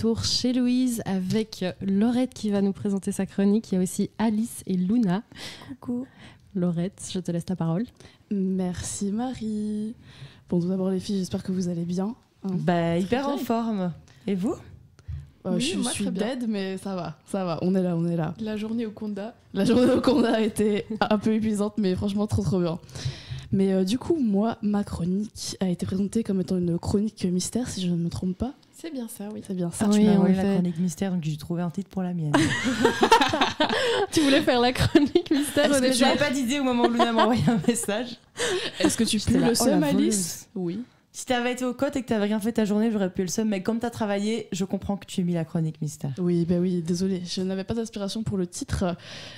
retour chez Louise avec Laurette qui va nous présenter sa chronique. Il y a aussi Alice et Luna. Coucou. Laurette, je te laisse la parole. Merci Marie. Bon, tout d'abord les filles, j'espère que vous allez bien. Hyper en forme. Et vous? Oui, je suis dead, mais ça va, on est là. La journée au Conda. La journée au Conda a été un peu épuisante, mais franchement trop bien. Mais du coup, moi, ma chronique a été présentée comme étant une chronique mystère, si je ne me trompe pas. C'est bien ça, oui. C'est bien ça. Tu m'as envoyé la chronique mystère, donc j'ai trouvé un titre pour la mienne. Tu voulais faire la chronique mystère au départ? J'avais pas d'idée au moment où Luna m'a envoyé un message. Est-ce que tu peux le seum, Alice? Oui. Si t'avais été au côte et que t'avais rien fait ta journée, j'aurais pu le seum, mais comme t'as travaillé, je comprends que tu aies mis la chronique mystère. Oui, désolée, je n'avais pas d'inspiration pour le titre,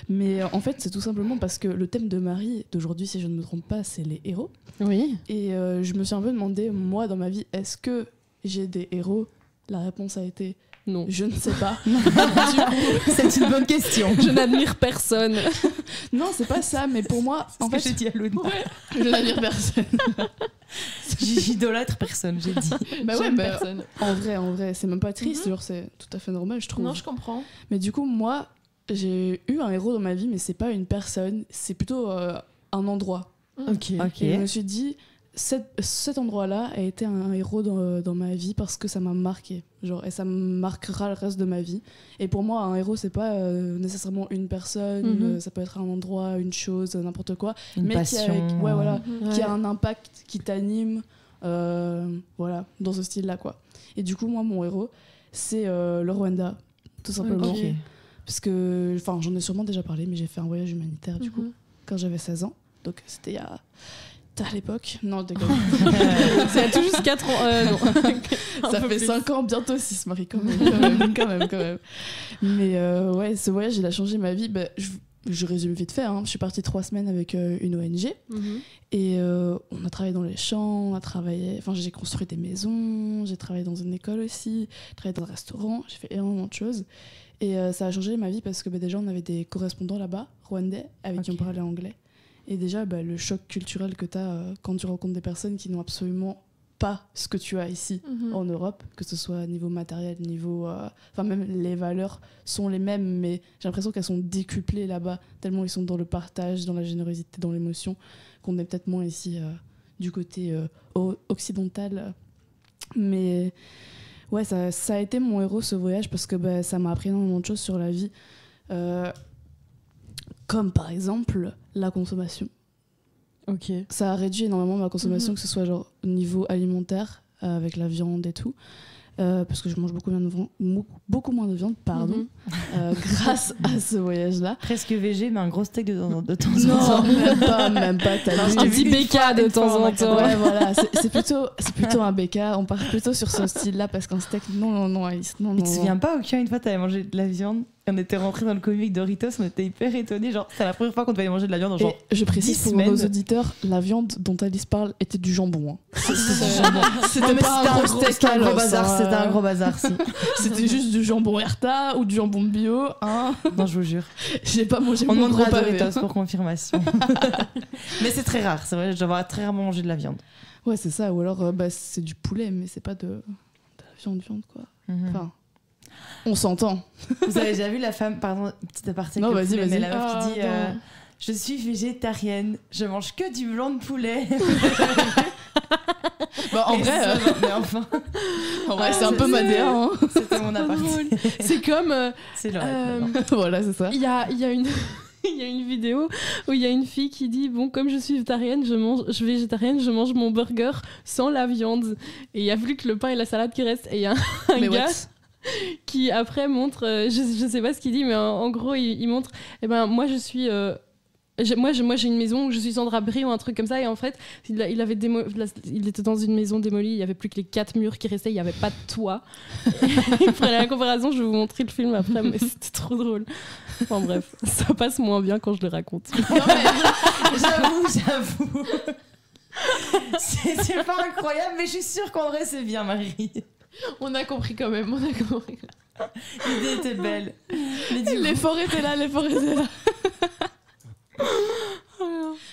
mais en fait c'est tout simplement parce que le thème de Marie d'aujourd'hui, si je ne me trompe pas, c'est les héros. Oui. Et je me suis un peu demandé, moi dans ma vie, est-ce que j'ai des héros? La réponse a été non. Je ne sais pas. C'est une bonne question. Je n'admire personne. Non, c'est pas ça, mais pour moi, en fait, j'ai dit à Luna. Ouais, je n'admire personne. J'idolâtre personne, j'ai dit. Personne. En vrai, c'est même pas triste, genre c'est tout à fait normal, je trouve. Non, je comprends. Mais du coup, moi, j'ai eu un héros dans ma vie, mais c'est pas une personne, c'est plutôt un endroit. Ok. Et je me suis dit, cet endroit-là a été un héros dans ma vie parce que ça m'a marqué, et ça me marquera le reste de ma vie. Et pour moi, un héros, c'est pas nécessairement une personne, ça peut être un endroit, une chose, n'importe quoi, mais passion. Qui a un impact, qui t'anime, dans ce style-là, quoi. Et du coup, moi, mon héros, c'est le Rwanda, tout simplement. Okay. Parce que, j'en ai sûrement déjà parlé, mais j'ai fait un voyage humanitaire, du coup, quand j'avais 16 ans. Donc, c'était à l'époque. Non, d'accord. C'est tout juste 4 ans. Non. Ça fait 5 ans, bientôt 6, Marie, quand même. Mais ce voyage, il a changé ma vie. Je résume vite fait. Je suis partie 3 semaines avec une ONG. Et on a travaillé dans les champs, j'ai construit des maisons, j'ai travaillé dans une école aussi, j'ai travaillé dans un restaurant, j'ai fait énormément de choses. Et ça a changé ma vie parce que déjà, on avait des correspondants là-bas, rwandais, avec qui on parlait anglais. Et déjà, le choc culturel que tu as quand tu rencontres des personnes qui n'ont absolument pas ce que tu as ici en Europe, que ce soit niveau matériel, niveau... même les valeurs sont les mêmes, mais j'ai l'impression qu'elles sont décuplées là-bas, tellement ils sont dans le partage, dans la générosité, dans l'émotion, qu'on est peut-être moins ici du côté occidental. Mais ouais, ça a été mon héros, ce voyage, parce que ça m'a appris énormément de choses sur la vie. Comme par exemple la consommation. Ok. Ça a réduit énormément ma consommation, que ce soit au niveau alimentaire, avec la viande et tout. Parce que je mange beaucoup moins de viande, grâce à ce voyage-là. Presque végé, mais un gros steak de temps en temps. Non, même pas. Un petit BK de temps en temps. Ouais, voilà, c'est plutôt un BK. On part plutôt sur ce style-là, parce qu'un steak, non, Alice, non. Tu te souviens pas, une fois, t'avais mangé de la viande? On était rentrés dans le comic Doritos, on était hyper étonnés. C'est la première fois qu'on devait manger de la viande. Je précise pour nos auditeurs, la viande dont Alice parle était du jambon. C'était pas un gros steak. C'était un gros bazar, si. C'était juste du jambon Herta ou du jambon bio. Non, je vous jure. J'ai pas mangé mon gros demandera pavé. Doritos pour confirmation. Mais c'est très rare, c'est vrai, je dois avoir très rarement mangé de la viande. Ouais, c'est ça. Ou alors, c'est du poulet, mais c'est pas de la viande, quoi. Enfin... On s'entend. Vous avez déjà vu la femme, pardon, petite aparté. Non, vas-y. Mais la meuf qui dit je suis végétarienne, je mange que du blanc de poulet. En vrai, mais enfin. En vrai, c'est un peu ma DA. C'était mon aparté. C'est comme. C'est le voilà, c'est ça. Il y a une. Il y a une vidéo où il y a une fille qui dit comme je suis végétarienne, je mange mon burger sans la viande. Et il y a plus que le pain et la salade qui restent. Et il y a un gars qui après montre, je sais pas ce qu'il dit, mais en gros il montre, moi je suis moi j'ai une maison où je suis sans draperie ou un truc comme ça, et en fait il était dans une maison démolie, il y avait plus que les 4 murs qui restaient, il y avait pas de toit. Il prenait la comparaison, je vais vous montrer le film après, mais c'était trop drôle. Enfin bref, ça passe moins bien quand je le raconte. Non mais j'avoue. C'est pas incroyable, mais je suis sûre qu'en vrai c'est bien, Marie. On a compris quand même, L'idée était belle. L'effort était là.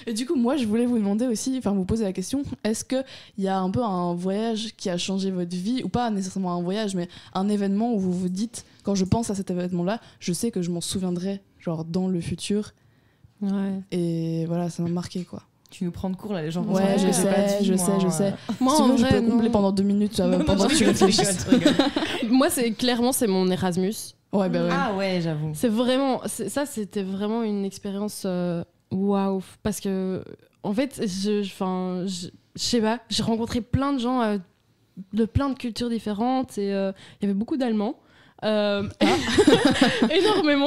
Et du coup, moi, je voulais vous demander aussi, enfin, vous poser la question, est-ce qu'il y a un peu un voyage qui a changé votre vie, ou pas nécessairement un voyage, mais un événement où vous vous dites, quand je pense à cet événement-là, je sais que je m'en souviendrai, genre, dans le futur. Ouais. Et voilà, ça m'a marqué, quoi. Tu nous prends de cours là, les gens. Ouais, je sais. Moi, Si tu en veux, je vrai, peux combler non. pendant 2 minutes Non, pendant que tu réfléchisses. Moi, c'est mon Erasmus. Ouais, bah ouais. Ah ouais, j'avoue. C'était vraiment une expérience waouh. Parce que, en fait, je sais pas, j'ai rencontré plein de gens de plein de cultures différentes et il y avait beaucoup d'Allemands. Énormément,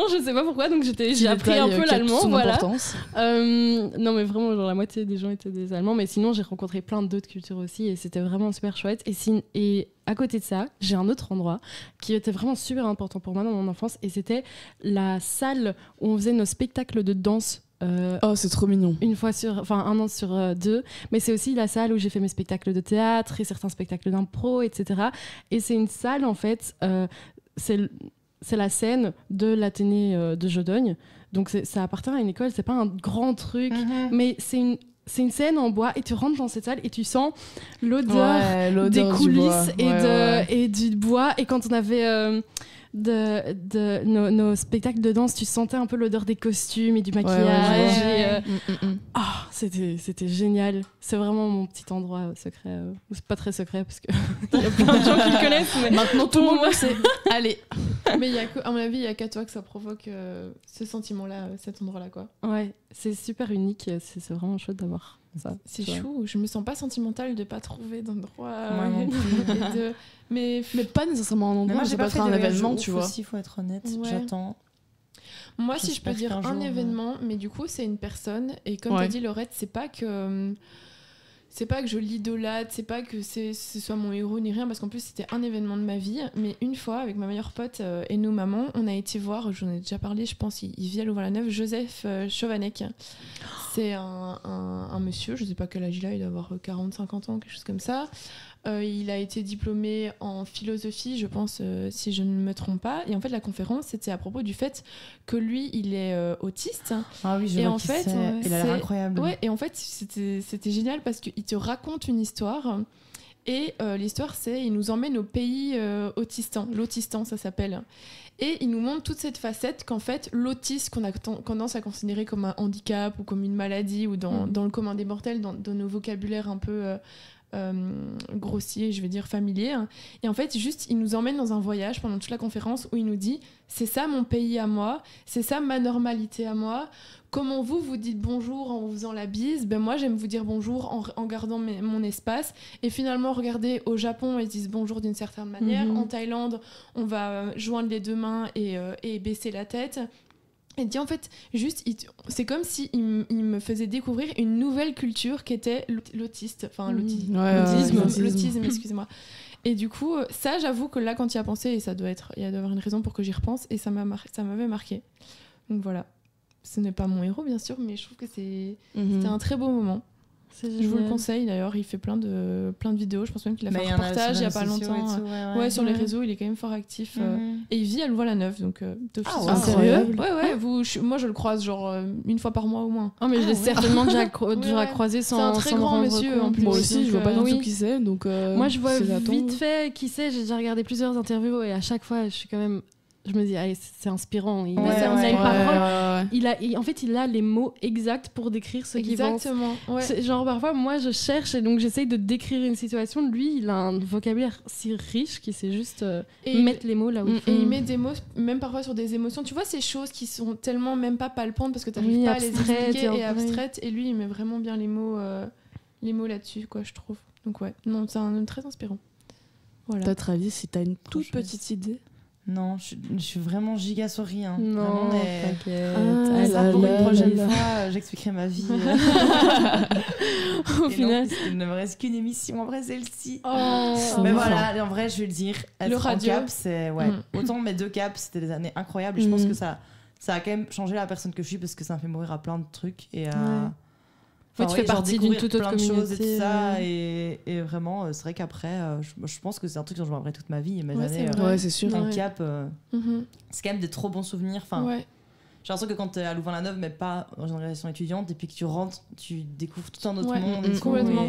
je sais pas pourquoi, donc j'ai appris un peu l'allemand, voilà. Non mais vraiment, genre la moitié des gens étaient des Allemands, mais sinon j'ai rencontré plein d'autres cultures aussi et c'était vraiment super chouette. Et à côté de ça, j'ai un autre endroit qui était vraiment super important pour moi dans mon enfance et c'était la salle où on faisait nos spectacles de danse. Oh, c'est trop mignon. Un an sur 2, mais c'est aussi la salle où j'ai fait mes spectacles de théâtre et certains spectacles d'impro, etc. Et c'est une salle en fait. C'est la scène de l'Athénée de Jodogne. Donc ça appartient à une école, c'est pas un grand truc, mais c'est une scène en bois et tu rentres dans cette salle et tu sens l'odeur des coulisses et du bois. Et quand on avait nos spectacles de danse, tu sentais un peu l'odeur des costumes et du maquillage. C'était génial. C'est vraiment mon petit endroit secret. C'est pas très secret parce qu'il y a plein de gens qui le connaissent. Mais maintenant tout le monde le sait. Allez. Mais à mon avis, il y a qu'à toi que ça provoque ce sentiment-là, cet endroit-là, quoi. Ouais, c'est super unique. C'est vraiment chouette d'avoir ça. C'est chou. Je me sens pas sentimentale de pas trouver d'endroit. Moi non plus. Mais pas nécessairement un endroit. Moi, j'ai pas fait un événement, tu vois. Il faut être honnête. Ouais. J'attends. Moi, si je peux dire un événement, mais du coup, c'est une personne. Et comme t'as dit, Laurette, c'est pas que je l'idolâtre, c'est pas que ce soit mon héros ni rien, parce qu'en plus c'était un événement de ma vie. Mais une fois, avec ma meilleure pote et nos mamans, on a été voir, j'en ai déjà parlé, je pense, il vit à Louvain-la-Neuve, Joseph Chovanec. C'est un monsieur, je sais pas quel âge il a doit avoir 40-50 ans, quelque chose comme ça. Il a été diplômé en philosophie, je pense, si je ne me trompe pas. Et en fait, la conférence, c'était à propos du fait que lui, il est autiste. Ah oui, je vois qui c'est. Il a l'air incroyable. Ouais, et en fait, c'était génial parce qu'il te raconte une histoire. Et l'histoire, c'est il nous emmène au pays autistan. L'autistan, ça s'appelle. Et il nous montre toute cette facette qu'en fait, l'autisme qu'on a tendance à considérer comme un handicap ou comme une maladie ou dans le commun des mortels, dans nos vocabulaires un peu grossier, je vais dire familier. Et en fait, juste, il nous emmène dans un voyage pendant toute la conférence où il nous dit « C'est ça mon pays à moi, c'est ça ma normalité à moi. Comment vous dites bonjour en vous faisant la bise, ben moi j'aime vous dire bonjour en gardant mon espace. Et finalement, regardez, au Japon, ils disent bonjour d'une certaine manière. En Thaïlande, on va joindre les deux mains et baisser la tête. » Et dit en fait, juste, c'est comme si il me faisait découvrir une nouvelle culture qui était l'autisme, l'autisme, excusez-moi. Et du coup, ça, j'avoue que là, quand il y a pensé, et il doit y avoir une raison pour que j'y repense, et ça m'avait marqué. Donc voilà, ce n'est pas mon héros, bien sûr, mais je trouve que c'était un très beau moment. Je vous le conseille d'ailleurs, il fait plein de vidéos, je pense même qu'il a fait un reportage il y a pas longtemps. Ouais, sur les réseaux, il est quand même fort actif. Et il vit à Louvain-la-Neuve, donc incroyable. Ouais, moi je le croise genre une fois par mois au moins. Oh, mais je l'ai certainement déjà croisé sans. C'est un très grand monsieur en plus. Moi aussi, je vois pas du tout qui c'est, donc. Moi je vois vite fait qui c'est, j'ai déjà regardé plusieurs interviews et à chaque fois je suis quand même. Je me dis, allez, c'est inspirant. Il a une parole. En fait, il a les mots exacts pour décrire ce qu'il pense. Exactement. Ouais. Genre, parfois, moi, je cherche et donc j'essaye de décrire une situation. Lui, il a un vocabulaire si riche qu'il sait juste mettre les mots là où il faut. Et il met des mots, même parfois sur des émotions. Tu vois, ces choses qui sont tellement même pas palpantes parce que tu n'arrives pas à les expliquer et abstraites. Et lui, il met vraiment bien les mots là-dessus, quoi, je trouve. Donc, ouais, non, c'est un homme très inspirant. Voilà. Toi, Travis, si t'as une toute petite idée. Non, je suis vraiment giga sorry. Hein. Non, t'inquiète. Ça, pour une prochaine fois, j'expliquerai ma vie. Au final, il ne me reste qu'une émission après celle-ci. Mais voilà, en vrai, je vais le dire. Le radio. En cap, c'est autant mes 2 caps, c'était des années incroyables. Et je pense que ça a quand même changé la personne que je suis parce que ça m'a fait mourir à plein de trucs et tu fais partie d'une toute autre communauté. Choses et tout ça, et vraiment, c'est vrai qu'après, je pense que c'est un truc dont je me rappellerai toute ma vie. Mes années, c'est sûr. un cap, c'est quand même des trop bons souvenirs. Enfin, J'ai l'impression que quand t'es à Louvain-la-Neuve, mais pas dans une organisation étudiante, et puis que tu rentres, tu découvres tout un autre monde. Et complètement.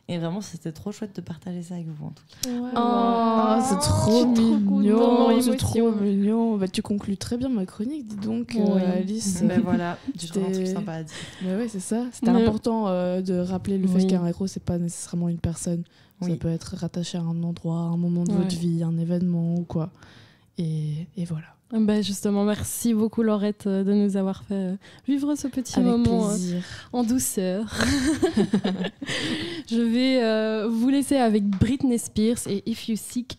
Et vraiment, c'était trop chouette de partager ça avec vous, en tout cas. Ouais. C'est trop mignon. C'est trop mignon. Bah, tu conclus très bien ma chronique, dis donc, Alice. Ben voilà, j'ai trouvé un truc sympa à dire. Mais ouais, c'est ça. C'était important de rappeler le fait qu'un héros, c'est pas nécessairement une personne. Ça peut être rattaché à un endroit, à un moment de votre vie, un événement ou quoi. Et voilà. Bah justement, merci beaucoup Laurette de nous avoir fait vivre ce petit moment en douceur. Je vais vous laisser avec Britney Spears et If You Seek